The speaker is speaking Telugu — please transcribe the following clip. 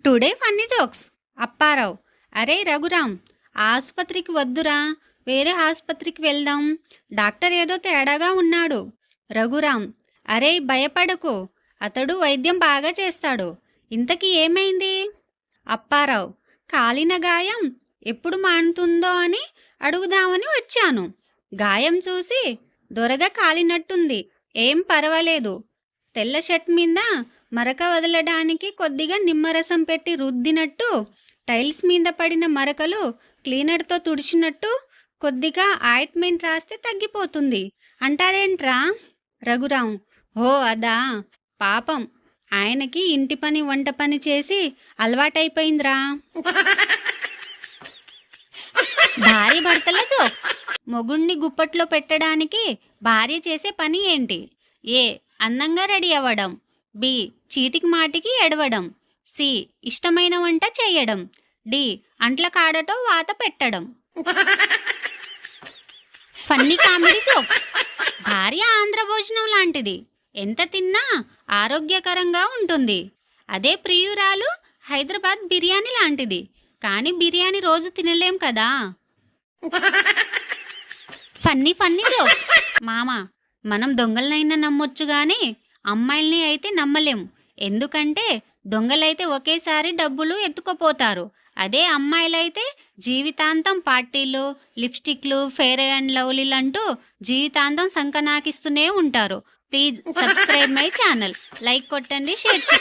Today funny jokes. అప్పారావు: అరే రఘురామ్, ఆసుపత్రికి వద్దురా, వేరే ఆసుపత్రికి వెళ్దాం, డాక్టర్ ఏదో తేడాగా ఉన్నాడు. రఘురామ్: అరే భయపడకు, అతడు వైద్యం బాగా చేస్తాడు. ఇంతకీ ఏమైంది? అప్పారావు: కాలిన గాయం ఎప్పుడు మానుతుందో అని అడుగుదామని వచ్చాను. గాయం చూసి దొరగా కాలినట్టుంది, ఏం పర్వాలేదు. తెల్ల షర్ట్ మీద మరక వదలడానికి కొద్దిగా నిమ్మరసం పెట్టి రుద్దినట్టు, టైల్స్ మీద పడిన మరకలు క్లీనర్తో తుడిచినట్టు కొద్దిగా ఆయింట్మెంట్ రాస్తే తగ్గిపోతుంది అంటారేంట్రా? రఘురాం: ఓ అదా, పాపం ఆయనకి ఇంటి పని వంట పని చేసి అలవాటైపోయిందిరా. భార్య భర్తల జోక్. మొగుణ్ణి గుప్పట్లో పెట్టడానికి భార్య చేసే పని ఏంటి? ఏ అందంగా రెడీ అవ్వడం, బి చీటికి మాటికి ఎడవడం, సి ఇష్టమైన వంట చేయడం, డి అంట్ల కాడటో వాత పెట్టడం. Funny comedy jokes. భార్య ఆంధ్ర భోజనం లాంటిది, ఎంత తిన్నా ఆరోగ్యకరంగా ఉంటుంది. అదే ప్రియురాలు హైదరాబాద్ బిర్యానీ లాంటిది, కానీ బిర్యానీ రోజు తినలేం కదా. Funny funny jokes. మామ, మనం దొంగలనైనా నమ్మొచ్చు కానీ అమ్మాయిల్ని అయితే నమ్మలేం. ఎందుకంటే దొంగలైతే ఒకేసారి డబ్బులు ఎత్తుకుపోతారు. అదే అమ్మాయిలైతే జీవితాంతం పార్టీలు, లిప్స్టిక్లు, ఫెయిర్ అండ్ లవ్లీలు అంటూ జీవితాంతం సంకనాకిస్తూనే ఉంటారు. Please subscribe my channel, like కొట్టండి, షేర్ చేయండి.